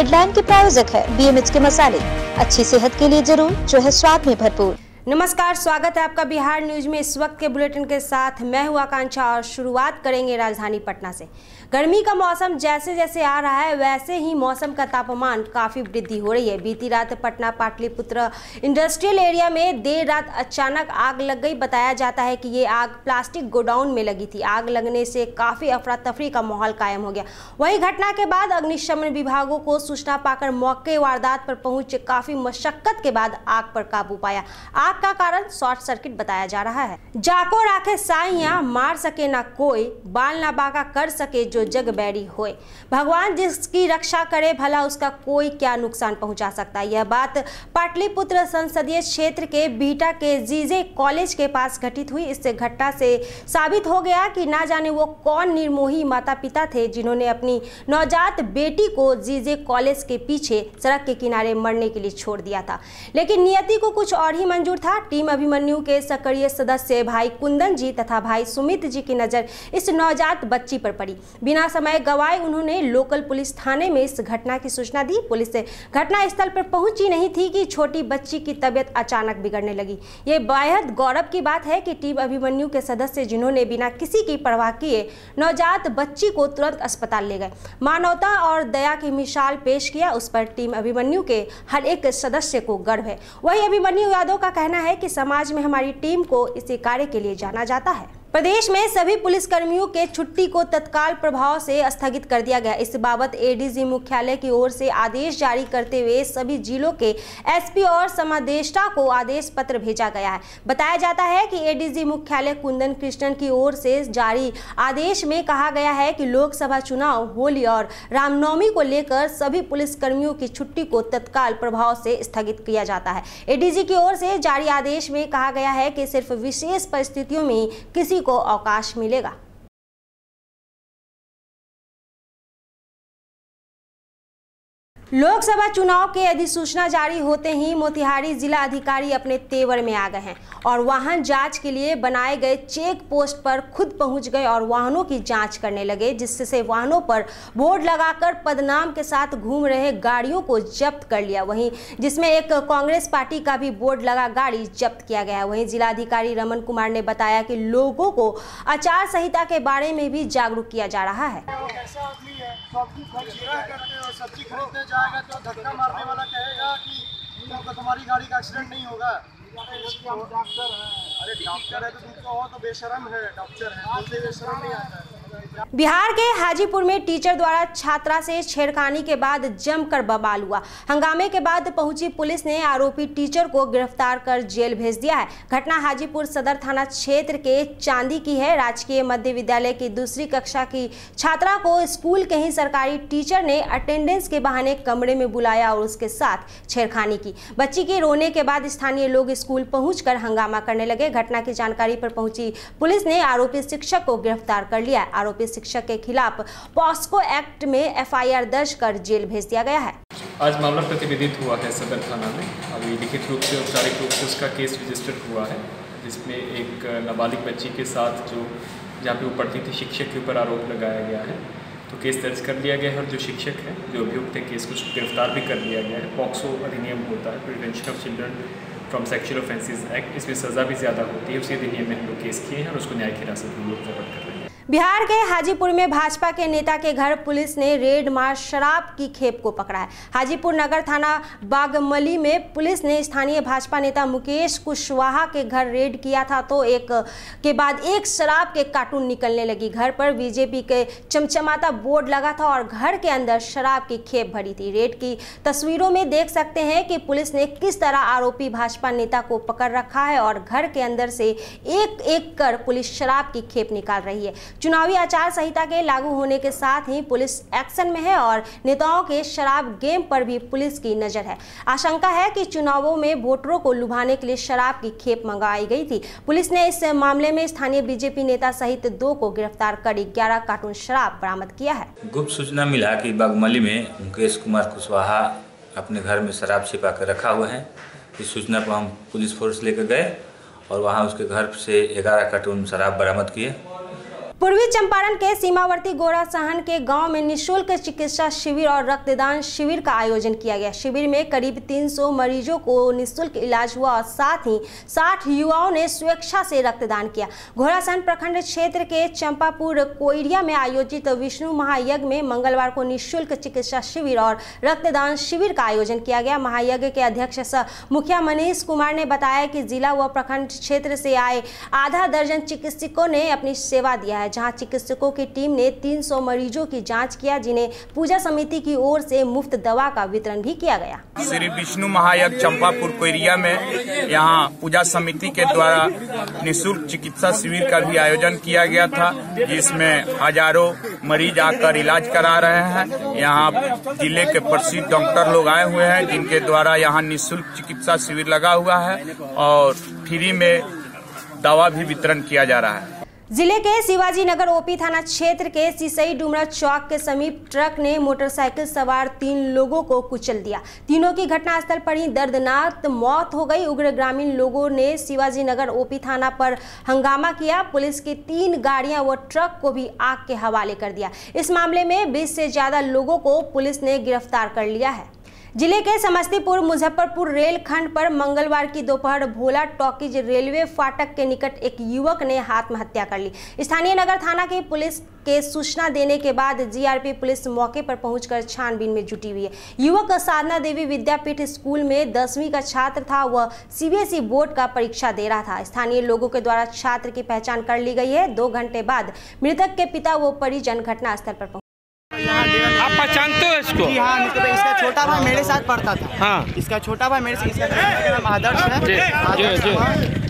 Midland के प्रायोजक है बीएमएच के मसाले, अच्छी सेहत के लिए जरूर, जो है स्वाद में भरपूर। नमस्कार, स्वागत है आपका बिहार न्यूज में। इस वक्त के बुलेटिन के साथ मैं हूं आकांक्षा और शुरुआत करेंगे राजधानी पटना से। गर्मी का मौसम जैसे जैसे आ रहा है वैसे ही मौसम का तापमान काफ़ी वृद्धि हो रही है। बीती रात पटना पाटलिपुत्र इंडस्ट्रियल एरिया में देर रात अचानक आग लग गई। बताया जाता है कि ये आग प्लास्टिक गोडाउन में लगी थी। आग लगने से काफ़ी अफरा तफरी का माहौल कायम हो गया। वहीं घटना के बाद अग्निशमन विभागों को सूचना पाकर मौके वारदात पर पहुंच काफ़ी मशक्कत के बाद आग पर काबू पाया। आग का कारण शॉर्ट सर्किट बताया जा रहा है। जाको राखे साइया, मार सके ना कोई, बाल ना बाका कर सके जो जग बैरी होए। भगवान जिसकी रक्षा करे भला उसका कोई क्या नुकसान पहुंचा सकता है। यह बात पाटलिपुत्र संसदीय क्षेत्र के बीटा के जीजे कॉलेज के पास घटित हुई। इस घटना से साबित हो गया कि ना जाने वो कौन निर्मोही माता पिता थे जिन्होंने अपनी नवजात बेटी को जीजे कॉलेज के पीछे सड़क के किनारे मरने के लिए छोड़ दिया था। लेकिन नियति को कुछ और ही मंजूर था। टीम अभिमन्यु के सक्रिय सदस्य भाई कुंदन जी तथा भाई सुमित जी की नजर इस नवजात बच्ची पर पड़ी। बिना समय गवाए उन्होंने लोकल पुलिस थाने में इस घटना की सूचना दी। पुलिस घटना स्थल पर पहुंची नहीं थी कि छोटी बच्ची की तबीयत अचानक बिगड़ने लगी। ये बेहद गौरव की बात है कि टीम अभिमन्यु के सदस्य जिन्होंने बिना किसी की परवाह किए नवजात बच्ची को तुरंत अस्पताल ले गए, मानवता और दया की मिसाल पेश किया, उस पर टीम अभिमन्यु के हर एक सदस्य को गर्व है। वही अभिमन्यु यादव का कहना है कि समाज में हमारी टीम को इसी कार्य के लिए जाना जाता है। प्रदेश में सभी पुलिसकर्मियों के छुट्टी को तत्काल प्रभाव से स्थगित कर दिया गया। इस बाबत एडीजी मुख्यालय की ओर से आदेश जारी करते हुए सभी जिलों के एसपी और समादेष्टा को आदेश पत्र भेजा गया है। बताया जाता है कि एडीजी मुख्यालय कुंदन कृष्णन की ओर से जारी आदेश में कहा गया है कि लोकसभा चुनाव, होली और रामनवमी को लेकर सभी पुलिसकर्मियों की छुट्टी को तत्काल प्रभाव से स्थगित किया जाता है। एडीजी की ओर से जारी आदेश में कहा गया है कि सिर्फ विशेष परिस्थितियों में किसी को अवकाश मिलेगा। लोकसभा चुनाव के अधिसूचना जारी होते ही मोतिहारी जिला अधिकारी अपने तेवर में आ गए हैं और वाहन जांच के लिए बनाए गए चेक पोस्ट पर खुद पहुंच गए और वाहनों की जांच करने लगे, जिससे वाहनों पर बोर्ड लगाकर पदनाम के साथ घूम रहे गाड़ियों को जब्त कर लिया। वहीं जिसमें एक कांग्रेस पार्टी का भी बोर्ड लगा गाड़ी जब्त किया गया। वहीं जिला अधिकारी रमन कुमार ने बताया कि लोगों को आचार संहिता के बारे में भी जागरूक किया जा रहा है। सब्जी खरीदने जाएगा तो धक्का मारने वाला कहेगा कि तुम्हारी गाड़ी का एक्सीडेंट नहीं होगा। डॉक्टर है, अरे डॉक्टर है तो तुमको हो तो बेशरम है, डॉक्टर है तो बेशरम नहीं आता है। बिहार के हाजीपुर में टीचर द्वारा छात्रा से छेड़खानी के बाद जमकर बवाल हुआ। हंगामे के बाद पहुंची पुलिस ने आरोपी टीचर को गिरफ्तार कर जेल भेज दिया है। घटना हाजीपुर सदर थाना क्षेत्र के चांदी की है। राजकीय मध्य विद्यालय की दूसरी कक्षा की छात्रा को स्कूल के ही सरकारी टीचर ने अटेंडेंस के बहाने कमरे में बुलाया और उसके साथ छेड़खानी की। बच्ची के रोने के बाद स्थानीय लोग स्कूल पहुंचकर हंगामा करने लगे। घटना की जानकारी पर पहुंची पुलिस ने आरोपी शिक्षक को गिरफ्तार कर लिया। आरोपी शिक्षक के खिलाफ पॉस्को एक्ट में एफआईआर दर्ज कर जेल भेज दिया गया है। आज मामला प्रतिवेदित हुआ है सदर थाना में। अभी लिखित रूप से औपचारिक रूप से उसका केस रजिस्टर्ड हुआ है, जिसमें एक नाबालिग बच्ची के साथ जहाँ पे वो पढ़ती थी शिक्षक के ऊपर आरोप लगाया गया है। तो केस दर्ज कर लिया गया है और जो शिक्षक है, जो अभियुक्त है, केस को गिरफ्तार भी कर लिया गया है। पॉक्सो अधिनियम होता है, prevention of children from sexual offences act, इसमें सज़ा भी ज़्यादा होती है। उसी अधिनियम में हम लोग केस किए हैं और उसको न्यायिक हिरासत में लोग फॉरवर्ड कर रहे हैं। बिहार के हाजीपुर में भाजपा के नेता के घर पुलिस ने रेड मार शराब की खेप को पकड़ा है। हाजीपुर नगर थाना बागमली में पुलिस ने स्थानीय भाजपा नेता मुकेश कुशवाहा के घर रेड किया था तो एक के बाद एक शराब के कार्टून निकलने लगी। घर पर बीजेपी के चमचमाता बोर्ड लगा था और घर के अंदर शराब की खेप भरी थी। रेड की तस्वीरों में देख सकते हैं कि पुलिस ने किस तरह आरोपी भाजपा नेता को पकड़ रखा है और घर के अंदर से एक एक कर पुलिस शराब की खेप निकाल रही है। चुनावी आचार संहिता के लागू होने के साथ ही पुलिस एक्शन में है और नेताओं के शराब गेम पर भी पुलिस की नजर है। आशंका है कि चुनावों में वोटरों को लुभाने के लिए शराब की खेप मंगाई गई थी। पुलिस ने इस मामले में स्थानीय बीजेपी नेता सहित 2 को गिरफ्तार कर 11 कार्टून शराब बरामद किया है। गुप्त सूचना मिला कि बागमली में मुकेश कुमार कुशवाहा अपने घर में शराब छिपा कर रखा हुआ है। इस सूचना पर हम पुलिस फोर्स लेकर गए और वहां उसके घर से 11 कार्टून शराब बरामद किए। पूर्वी चंपारण के सीमावर्ती गोरासहन के गांव में निःशुल्क चिकित्सा शिविर और रक्तदान शिविर का आयोजन किया गया। शिविर में करीब 300 मरीजों को निःशुल्क इलाज हुआ और साथ ही 60 युवाओं ने स्वेच्छा से रक्तदान किया। गोरासहन प्रखंड क्षेत्र के चंपापुर कोइरिया में आयोजित विष्णु महायज्ञ में मंगलवार को निःशुल्क चिकित्सा शिविर और रक्तदान शिविर का आयोजन किया गया। महायज्ञ के अध्यक्ष सह मुखिया मनीष कुमार ने बताया कि जिला व प्रखंड क्षेत्र से आए आधा दर्जन चिकित्सकों ने अपनी सेवा दिया है, जहां चिकित्सकों की टीम ने 300 मरीजों की जांच किया, जिन्हें पूजा समिति की ओर से मुफ्त दवा का वितरण भी किया गया। श्री विष्णु महायज्ञ चंपापुर कोइरिया में यहाँ पूजा समिति के द्वारा निःशुल्क चिकित्सा शिविर का भी आयोजन किया गया था, जिसमें हजारों मरीज आकर इलाज करा रहे हैं। यहाँ जिले के प्रसिद्ध डॉक्टर लोग आए हुए हैं, जिनके द्वारा यहाँ निःशुल्क चिकित्सा शिविर लगा हुआ है और फ्री में दवा भी वितरण किया जा रहा है। जिले के शिवाजी नगर ओपी थाना क्षेत्र के सिसई डुमरा चौक के समीप ट्रक ने मोटरसाइकिल सवार 3 लोगों को कुचल दिया। तीनों की घटनास्थल पर ही दर्दनाक मौत हो गई। उग्र ग्रामीण लोगों ने शिवाजी नगर ओपी थाना पर हंगामा किया। पुलिस की 3 गाड़ियां व ट्रक को भी आग के हवाले कर दिया। इस मामले में 20 से ज्यादा लोगों को पुलिस ने गिरफ्तार कर लिया है। जिले के समस्तीपुर मुजफ्फरपुर रेल खंड पर मंगलवार की दोपहर भोला टॉकीज रेलवे फाटक के निकट एक युवक ने आत्महत्या कर ली। स्थानीय नगर थाना की पुलिस के सूचना देने के बाद जीआरपी पुलिस मौके पर पहुंचकर छानबीन में जुटी हुई है। युवक साधना देवी विद्यापीठ स्कूल में 10वीं का छात्र था। वह सीबीएसई बोर्ड का परीक्षा दे रहा था। स्थानीय लोगों के द्वारा छात्र की पहचान कर ली गई है। 2 घंटे बाद मृतक के पिता व परिजन घटनास्थल पर। आप पहचानते हो इसको? हाँ, इसका छोटा भाई मेरे साथ पढ़ता था। हाँ, इसका छोटा भाई मेरे से, इसका नाम आदर्श है।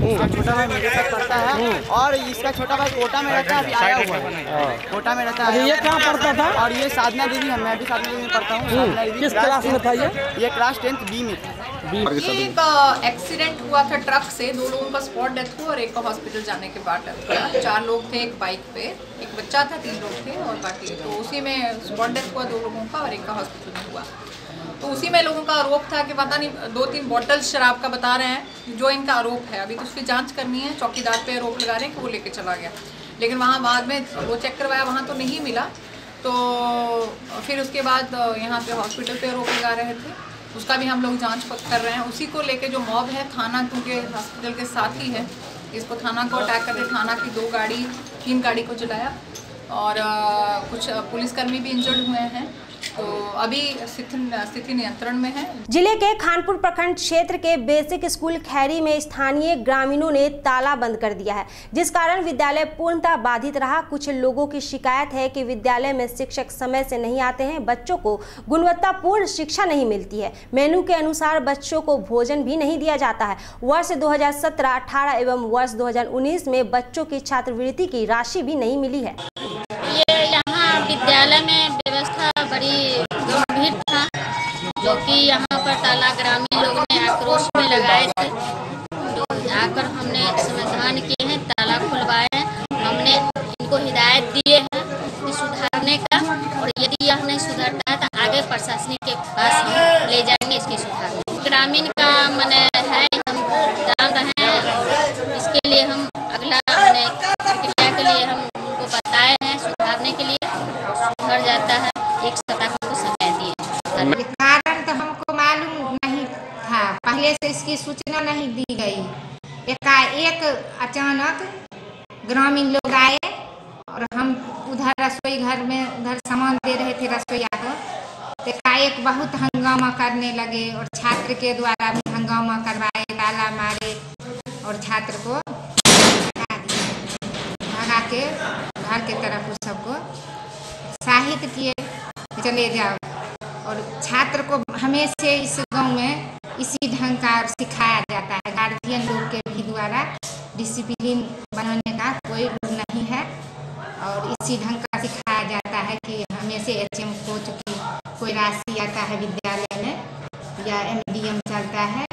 इसका छोटा भाई मेरे साथ पढ़ता है और इसका छोटा भाई कोटा में रहता है, अभी आया हुआ है। कोटा में रहता है। ये कहाँ पढ़ता था? और ये साधना देवी, मैं भी साधना देवी में पढ़ता हूँ। किस क्लास में था ये? क्लास 10th B में था। एक एक्सीडेंट हुआ था ट्रक से, 2 लोगों का स्पॉट डेथ हुआ और एक का हॉस्पिटल जाने के बाद डेथ हुआ। 4 लोग थे एक बाइक पे, एक बच्चा था, 3 लोग थे और बाकी तो उसी में स्पॉट डेथ हुआ 2 लोगों का और एक का हॉस्पिटल में हुआ। तो उसी में लोगों का आरोप था कि पता नहीं 2-3 बॉटल शराब का बता रहे हैं, जो इनका आरोप है। अभी तो उसकी जांच करनी है। चौकीदार पे आरोप लगा रहे हैं कि वो लेके चला गया, लेकिन वहाँ बाद में वो चेक करवाया, वहाँ तो नहीं मिला। तो फिर उसके बाद यहाँ पे हॉस्पिटल पे आरोप लगा रहे थे, उसका भी हम लोग जांच कर रहे हैं। उसी को लेके जो मॉब है, थाना क्योंकि हॉस्पिटल के साथ ही है, इसको थाना को अटैक करके थाना की 3 गाड़ी को जलाया और कुछ पुलिसकर्मी भी इंजर्ड हुए हैं। तो अभी स्थिति नियंत्रण में है। जिले के खानपुर प्रखंड क्षेत्र के बेसिक स्कूल खैरी में स्थानीय ग्रामीणों ने ताला बंद कर दिया है, जिस कारण विद्यालय पूर्णतः बाधित रहा। कुछ लोगों की शिकायत है कि विद्यालय में शिक्षक समय से नहीं आते हैं, बच्चों को गुणवत्तापूर्ण शिक्षा नहीं मिलती है, मेनू के अनुसार बच्चों को भोजन भी नहीं दिया जाता है। वर्ष 2017-18 एवं वर्ष 2019 में बच्चों की छात्रवृत्ति की राशि भी नहीं मिली है। ये यहाँ विद्यालय में व्यवस्था बड़ी गंभीर था, जो कि यहाँ पर ताला ग्रामीण लोगों ने आक्रोश में लगाए थे। तो आकर हमने समाधान किए हैं, ताला खुलवाए हैं, हमने इनको हिदायत दिए हैं कि सुधारने का, और यदि यह नहीं सुधरता है तो आगे प्रशासनिक के पास हम ले जाएंगे इसकी सुधार। ग्रामीण का मन है, हम जान रहे हैं, इसके लिए हम अगला प्रक्रिया के लिए हम उनको बताए हैं, सुधारने के लिए सुधर जाता है। 1 सप्ताह को समय दिए। कारण तो हमको मालूम नहीं था, पहले से इसकी सूचना नहीं दी गई। एकाएक अचानक ग्रामीण लोग आए और हम उधर रसोई घर में उधर सामान दे रहे थे रसोईया को, एकाएक बहुत हंगामा करने लगे और छात्र के द्वारा भी हंगामा करवाए, ताला मारे और छात्र को भगा के घर के तरफ उस सबको साहित्य किए चले जाओ। और छात्र को हमेशा इस गांव में इसी ढंग का सिखाया जाता है। गार्जियन लोग के भी द्वारा डिसिप्लिन बनाने का कोई रूल नहीं है और इसी ढंग का सिखाया जाता है कि हमेशा HM कोच की कोई राशि आता है विद्यालय में या MDM चलता है,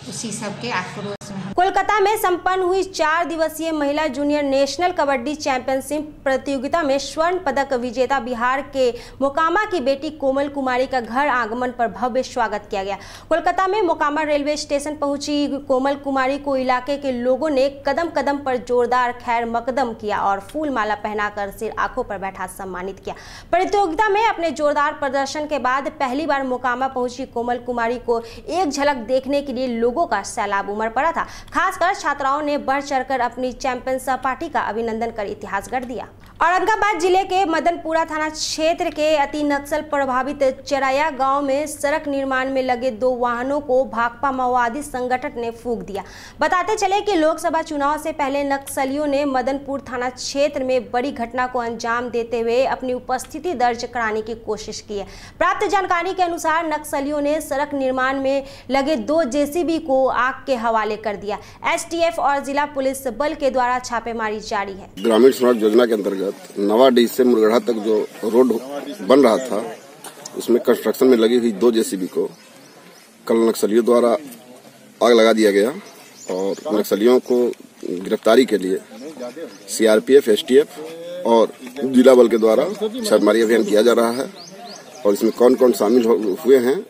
उसी सब के आक्रोश में। कोलकाता में संपन्न हुई 4 दिवसीय महिला जूनियर नेशनल कबड्डी चैंपियनशिप प्रतियोगिता में स्वर्ण पदक विजेता बिहार के मोकामा की बेटी कोमल कुमारी का घर आगमन पर भव्य स्वागत किया गया। कोलकाता में मोकामा रेलवे स्टेशन पहुंची कोमल कुमारी को इलाके के लोगों ने कदम कदम पर जोरदार खैर मकदम किया और फूल माला पहनाकर सिर आंखों पर बैठा सम्मानित किया। प्रतियोगिता में अपने जोरदार प्रदर्शन के बाद पहली बार मोकामा पहुंची कोमल कुमारी को एक झलक देखने के लिए लोगों का सैलाब उमड़ पड़ा था। खासकर छात्राओं ने बढ़ चढ़कर अपनी चैंपियन सहपाठी का अभिनंदन कर इतिहास गढ़ दिया। औरंगाबाद जिले के मदनपुरा थाना क्षेत्र के अति नक्सल प्रभावित चराया गांव में सड़क निर्माण में लगे 2 वाहनों को भाकपा माओवादी संगठन ने फूंक दिया। बताते चले कि लोकसभा चुनाव से पहले नक्सलियों ने मदनपुर थाना क्षेत्र में बड़ी घटना को अंजाम देते हुए अपनी उपस्थिति दर्ज कराने की कोशिश की है। प्राप्त जानकारी के अनुसार नक्सलियों ने सड़क निर्माण में लगे 2 जेसीबी को आग के हवाले कर दिया। एसटीएफ और जिला पुलिस बल के द्वारा छापेमारी जारी है। ग्रामीण सड़क योजना के अंतर्गत नवाडीह से मुरगढ़ा तक जो रोड बन रहा था उसमें कंस्ट्रक्शन में लगी हुई 2 जेसीबी को कल नक्सलियों द्वारा आग लगा दिया गया और नक्सलियों को गिरफ्तारी के लिए सीआरपीएफ, एसटीएफ और जिला बल के द्वारा छापेमारी अभियान किया जा रहा है और इसमें कौन कौन शामिल हुए हैं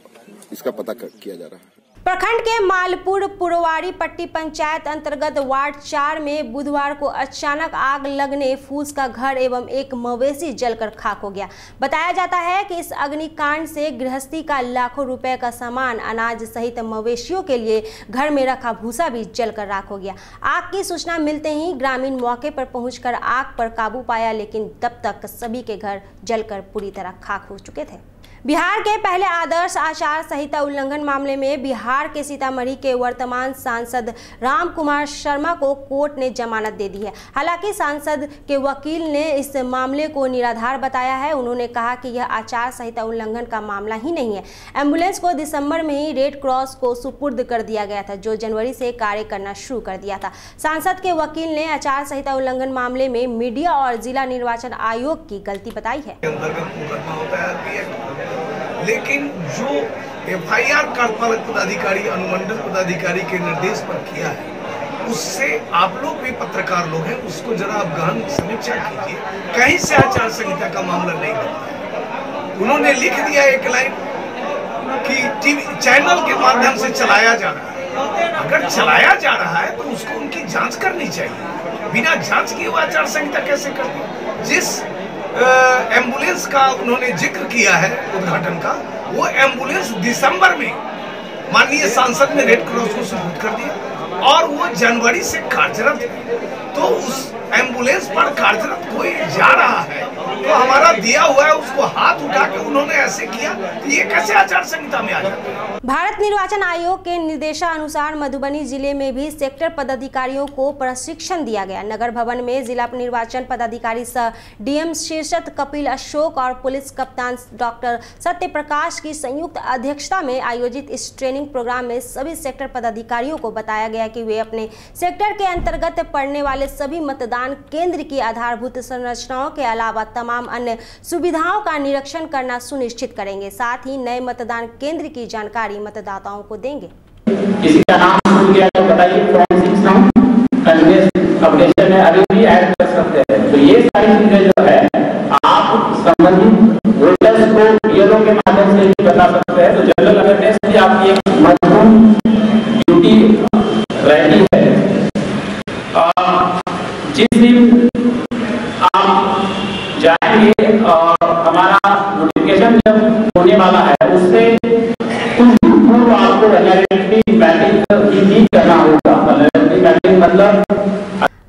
इसका पता किया जा रहा है। प्रखंड के मालपुर पुरवारी पट्टी पंचायत अंतर्गत वार्ड 4 में बुधवार को अचानक आग लगने फूस का घर एवं एक मवेशी जलकर खाक हो गया। बताया जाता है कि इस अग्निकांड से गृहस्थी का लाखों रुपए का सामान, अनाज सहित मवेशियों के लिए घर में रखा भूसा भी जलकर राख हो गया। आग की सूचना मिलते ही ग्रामीण मौके पर पहुंचकर आग पर काबू पाया, लेकिन तब तक सभी के घर जलकर पूरी तरह खाक हो चुके थे। बिहार के पहले आदर्श आचार संहिता उल्लंघन मामले में बिहार के सीतामढ़ी के वर्तमान सांसद राम कुमार शर्मा को कोर्ट ने जमानत दे दी है। हालांकि सांसद के वकील ने इस मामले को निराधार बताया है। उन्होंने कहा कि यह आचार संहिता उल्लंघन का मामला ही नहीं है। एम्बुलेंस को दिसंबर में ही रेड क्रॉस को सुपुर्द कर दिया गया था, जो जनवरी से कार्य करना शुरू कर दिया था। सांसद के वकील ने आचार संहिता उल्लंघन मामले में मीडिया और जिला निर्वाचन आयोग की गलती बताई है। लेकिन जो एफआईआर कार्यपालक पदाधिकारी, अनुमंडल पदाधिकारी के निर्देश पर किया है, उससे आप लोग भी पत्रकार लोग हैं, उसको जरा आप गहन समीक्षा कीजिए। कहीं से आचार संहिता का मामला नहीं बनता है। उन्होंने लिख दिया एक लाइन कि टीवी चैनल के माध्यम से चलाया जा रहा है। अगर चलाया जा रहा है तो उसको उनकी जांच करनी चाहिए। बिना जांच किए वो आचार संहिता कैसे कर दी? जिस एम्बुलेंस का उन्होंने जिक्र किया है उद्घाटन का, वो एम्बुलेंस दिसंबर में माननीय सांसद ने रेड क्रॉस को सबूत कर दिया और वो जनवरी से कार्यरत है। तो उस एम्बुलेंस पर कार्यरत कोई जा रहा है तो हमारा दिया हुआ है, उसको हाथ उठा के उन्होंने ऐसे किया, तो ये कैसे आचार संहिता में आ जाता है? भारत निर्वाचन आयोग के निर्देशानुसार मधुबनी जिले में भी सेक्टर पदाधिकारियों को प्रशिक्षण दिया गया। नगर भवन में जिला निर्वाचन पदाधिकारी सह डीएम शीर्षत कपिल अशोक और पुलिस कप्तान डॉक्टर सत्य प्रकाश की संयुक्त अध्यक्षता में आयोजित इस ट्रेनिंग प्रोग्राम में सभी सेक्टर पदाधिकारियों को बताया गया कि वे अपने सेक्टर के अंतर्गत पड़ने वाले सभी मतदान केंद्र की आधारभूत संरचनाओं के अलावा तमाम अन्य सुविधाओं का निरीक्षण करना सुनिश्चित करेंगे। साथ ही नए मतदान केंद्र की जानकारी मतदाताओं को देंगे। किसी का नाम भूल गया तो बताइए, फोरेंसिक्स नाम अपडेशन में अभी भी ऐड कर सकते हैं। तो ये सारी चीजें जो है आप संबंधित वोटर्स को ईएलओ के माध्यम से भी बता सकते हैं। तो जनरल अवेयरनेस भी आपकी एक महत्वपूर्ण ड्यूटी रहती है। जिस दिन आप जाएंगे और हमारा नोटिफिकेशन जब होने वाला है, उससे कुछ दिन पूर्व आपको एलआरटी बैटिंग भी करना होगा। एलआरटी बैटिंग मतलब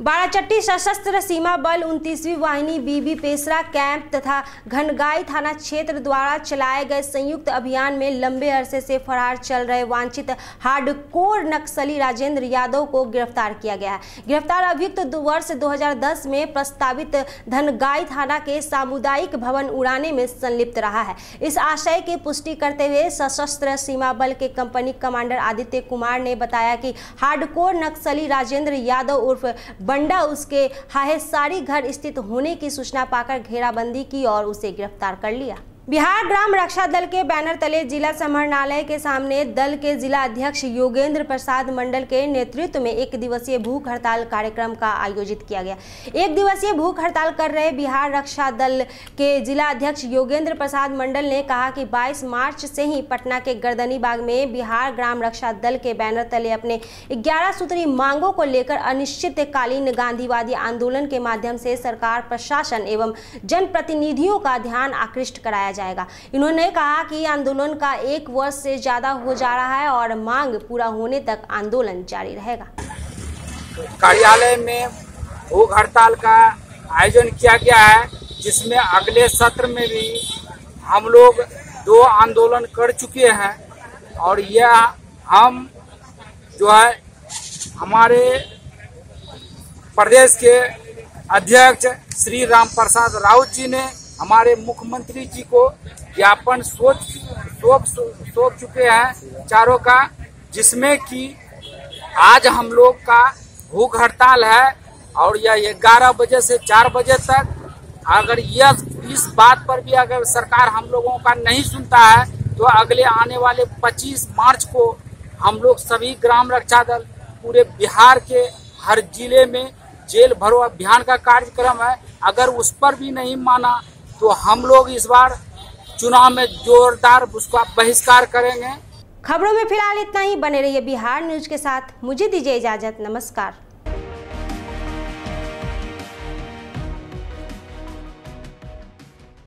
बाराचट्टी सशस्त्र सीमा बल 29वीं वाहिनी बीबी पेसरा कैंप तथा घनगाई थाना क्षेत्र द्वारा चलाए गए संयुक्त अभियान में लंबे अरसे से फरार चल रहे वांछित हार्डकोर नक्सली राजेंद्र यादव को गिरफ्तार किया गया है। गिरफ्तार अभियुक्त वर्ष 2010 में प्रस्तावित घनगाई थाना के सामुदायिक भवन उड़ाने में संलिप्त रहा है। इस आशय की पुष्टि करते हुए सशस्त्र सीमा बल के कंपनी कमांडर आदित्य कुमार ने बताया कि हार्डकोर नक्सली राजेंद्र यादव उर्फ बंडा उसके हाहेसारी घर स्थित होने की सूचना पाकर घेराबंदी की और उसे गिरफ्तार कर लिया। बिहार ग्राम रक्षा दल के बैनर तले जिला समाहरणालय के सामने दल के जिला अध्यक्ष योगेंद्र प्रसाद मंडल के नेतृत्व में एक दिवसीय भूख हड़ताल कार्यक्रम का आयोजित किया गया। एक दिवसीय भूख हड़ताल कर रहे बिहार रक्षा दल के जिला अध्यक्ष योगेंद्र प्रसाद मंडल ने कहा कि 22 मार्च से ही पटना के गर्दनी बाग में बिहार ग्राम रक्षा दल के बैनर तले अपने 11 सूत्री मांगों को लेकर अनिश्चितकालीन गांधीवादी आंदोलन के माध्यम से सरकार, प्रशासन एवं जनप्रतिनिधियों का ध्यान आकृष्ट कराया जाएगा। इन्होंने कहा कि आंदोलन का 1 वर्ष से ज्यादा हो जा रहा है और मांग पूरा होने तक आंदोलन जारी रहेगा। कार्यालय में भूख हड़ताल का आयोजन किया गया है, जिसमें अगले सत्र में भी हम लोग 2 आंदोलन कर चुके हैं और यह हम जो है हमारे प्रदेश के अध्यक्ष श्री राम प्रसाद राउत जी ने हमारे मुख्यमंत्री जी को ज्ञापन सौंप चुके हैं चारों का, जिसमें कि आज हम लोग का भूख हड़ताल है और यह 11 बजे से 4 बजे तक। अगर इस बात पर भी अगर सरकार हम लोगों का नहीं सुनता है तो अगले आने वाले 25 मार्च को हम लोग सभी ग्राम रक्षा दल पूरे बिहार के हर जिले में जेल भरो अभियान का कार्यक्रम है। अगर उस पर भी नहीं माना तो हम लोग इस बार चुनाव में जोरदार उसका बहिष्कार करेंगे। खबरों में फिलहाल इतना ही। बने रहिए बिहार न्यूज के साथ। मुझे दीजिए इजाजत। नमस्कार।